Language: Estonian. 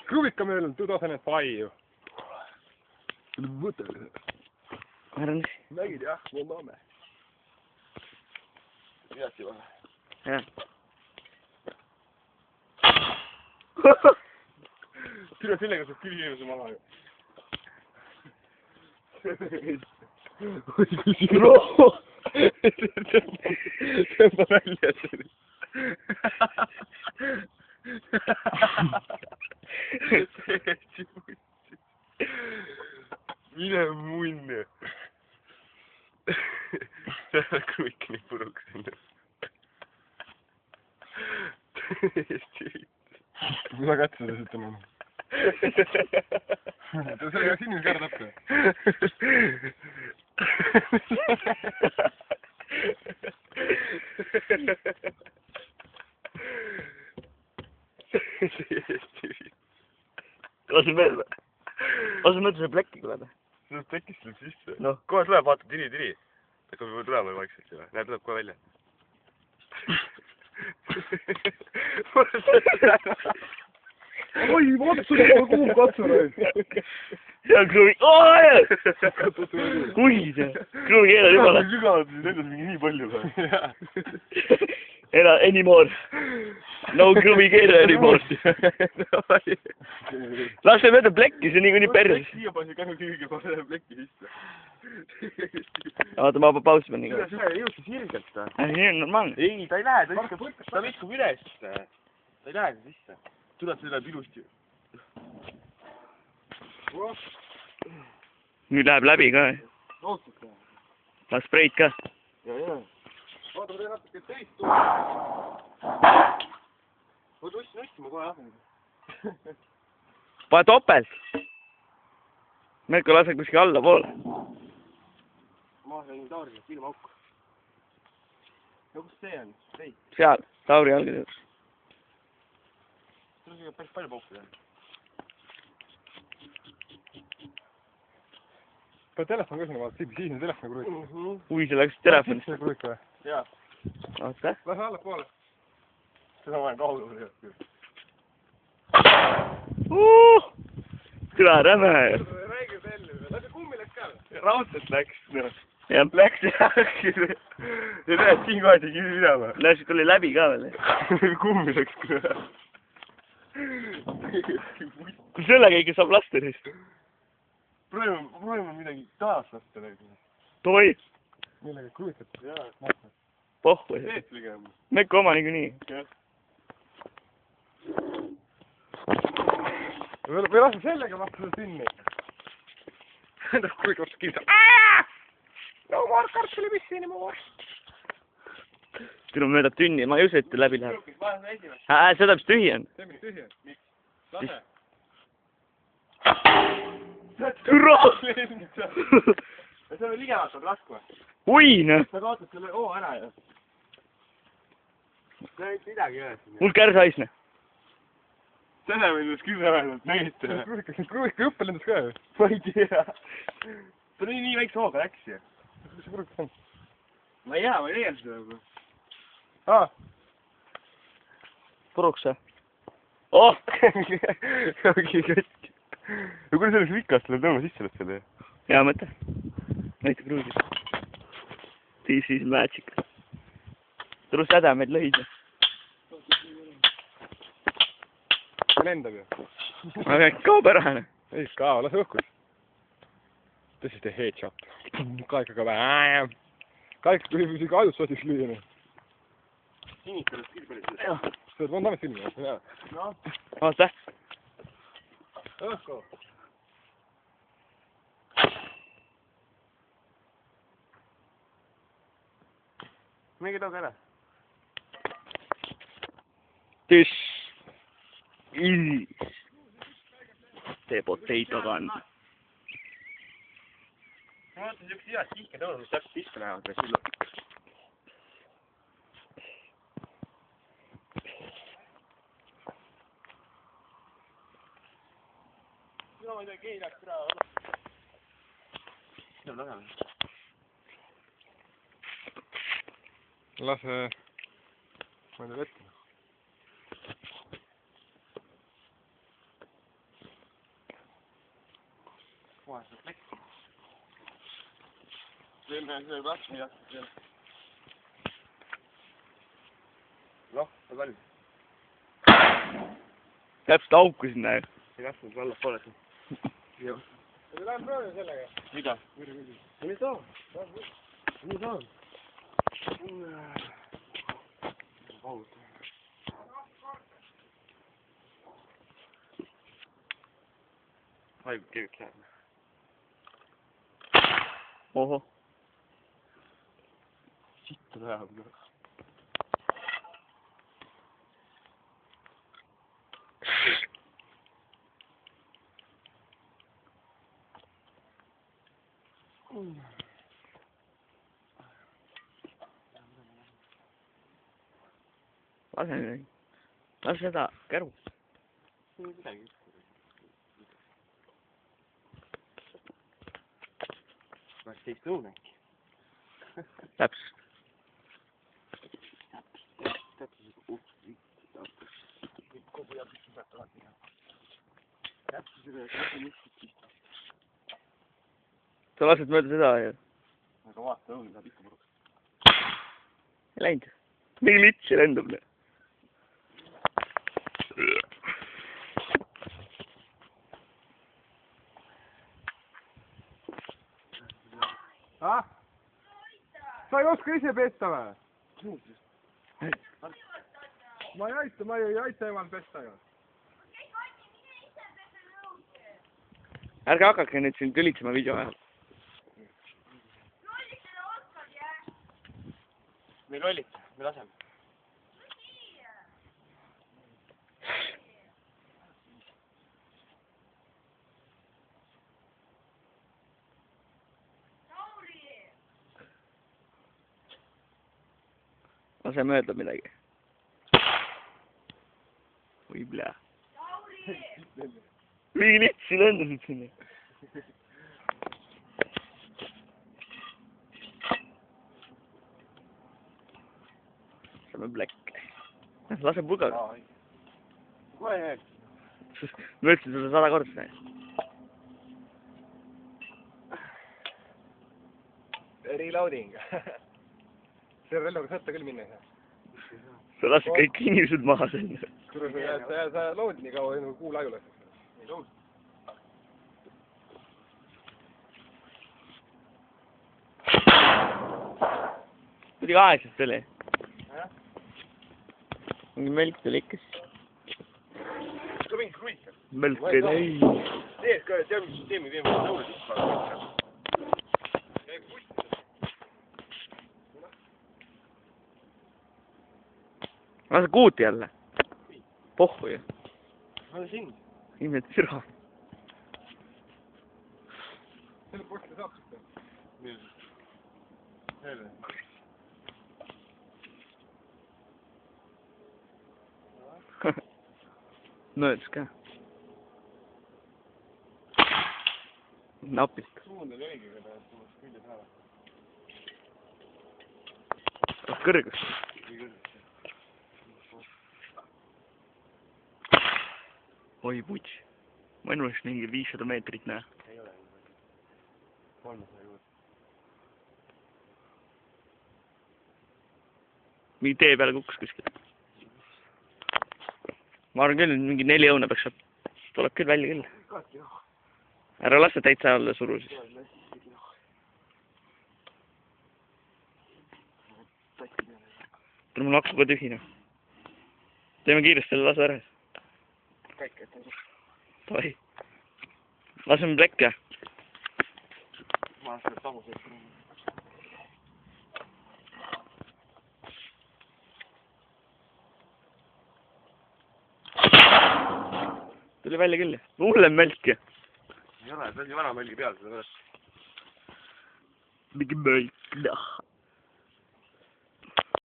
Kruvika möödunud 2005. Võta. Arvan. Nägid jah, me maame. Teadsi vahe. Jah. Tule sellega saab küll inimese maha ju. Oi kui sinu. Tõmba välja selle. Mine munne. See on kõik nii puruks enne. Täiesti vitt. Mida katse seda siit on? Ta sellega sinna ka ära tappa. Täiesti vitt. Lasu veel või? Lasu mõtle see plekki tuleb. See plekist tuleb sisse. No. Kohe tuleb, vaata, tiri. Hakkab juba tulema vaikselt ju. Näe, tuleb kohe välja. Oi, vaata, sul on kuum katsur. Ja kruvi... Kui see? Kruvi keeled juba lähe. Sügavad, nendes mingi nii palju või? Anymore. No kruvi keele anymore. Las see mööda plekki, see niikuinii perses. Siia pansi käinud kõige parem plekki sisse. Vaata, ma paus pean nii. Kuidas üle jõudsi sirgelt? See on normaalne. Ei, ta ei lähe, ta viskab üles. Ta ei lähe sisse. Tuleb see läheb ilusti. Nüüd läheb läbi ka. Las spreid ka. Jaa. Vaata, ma teen natuke teist tuua. Ma tussin ma kohe asendan. Pane topelt. Merko lase kuskil alla poole. Ma sain Tauriga silmaukku. No kus see on? Seal, Tauri jalgade juures. Sul on päris palju paukuda. Pead telefon ka sinna vaata, siis on telefoni kruik. Ui, see läks telefonist. Siis kruik või? Jaa. Oota. Lähe alla poole. Seda ma olen kaugel. Küla räme. Räägi välja. Lase kummi läks ka. Raudselt läks. Jah. Läks jah. Ja näed, siin kohe tegi minema. Läks, tuli läbi ka veel. Kummi läks küla. Kui sellega ikka saab lasta siis? Proovime midagi taas lasta. Toi. Millega kruvikat? Jaa. Pohhu. Teed ligema. Mekko oma niikuinii. Jah. Või lase sellega vaata seda tünni. Tähendab, kui kord kiisa. No more kartulipissi anymore. Tule mööda tünni, ma ei usu, et läbi läheb. Seda, mis tühi on. See, mis tühi on. Miks? Lase. Türa! See on ligemalt saab laskma. Ui, noh. Sa kaotad selle oo ära ju. See ei midagi ei ole siin. Mul kärsa haisne. Selle võides küll räädad, nägite. Kruvika juppe lendas ka ju. Ma ei tea. Ta nii väikse hooga läks ju. Mis see kruvika on? Ma ei tea, ma ei tea seda nagu. Puruks või? Oh! Ongi katki. Ja kui selleks vikast tuleb tõmba sisse lõpp selle? Hea mõte. Näita kruusi. This is magic. Tule sädemeid lõid. Lendab ju. Aga kao pärane. Ei kao, lase õhkus. This is the headshot. Kaika ka vähem. Kaika kui isegi ajus soosiks lüüa. Sinik oleks küll päris. See on tamet filmi. No. Oota. Õhku. Mingi tooge ära. This is the potato gun. Ma vaatan siukse head sihke tõunud, mis täpselt pihta lähevad või sillu. No ma ei tea, keegi läks ära. See on väga. Lase, ma ei tea vette. puhastab plekk. Teeme see plats, mida teeme. Noh, ta valmis. Täpselt auku sinna ju. Ei kasvanud alla poole siin. Jah. Ja lähen proovime sellega. Mida? Mis on? Mis on? Pauta. Haigu kevik läheb. Oho. Sitta läheb küll. Lase seda käru. Kas teist õun äkki? Täpselt. Sa lased mööda seda ju. Aga vaata, õun läheb ikka puruks. Ei läinud. Mingi litsi lendub. Ah? Sa ei oska ise pesta või? Ma ei aita emal pesta ju. Ärge hakake nüüd siin tülitsema video ajal. Me ei lollita, me laseme. Lase mööda midagi. Oi blää. Mingi litsi lendasid sinna. Saame Black. Lase pulgaga. Kohe jääb. Ma ütlesin sulle 100 korda. Reloading. See relvaga sõtta küll minna ei saa. Sa lasid kõik inimesed maha sinna. Sa lood nii kaua, enne kui kuul aju lased. Ei lood. Kuidagi aegselt oli. Mingi mölk tuli ikka siis. Ka mingi kruiker. Mölk ei läi. Teed ka teadmissüsteemi teeme nõude sisse. Lase kuuti jälle. Pohhu ju. Ma olen sind. Inimene türa. Selle posti saab sitta. Jälle. Möödus ka. Napilt. Suund oli õige, kui ta tuleks külje saada. Kas kõrgus? Oi puts. Ma enne oleks mingi 500 meetrit näha. Ei ole. 300 juurde. Mingi tee peale kukkus kuskil. Ma arvan küll, mingi 4 õuna peaks saab. Tuleb küll välja küll. Ära lase täitsa alla suru siis. Mul akku ka tühine. Teeme kiiresti selle lase ära. Kõik, et on. Davai. Laseme Blacki. Ma olen selle tagu sees. Tuli välja küll. Hullem mölk. Ei ole, see on ju vana mölgi peal, seda pärast. Mingi mölk.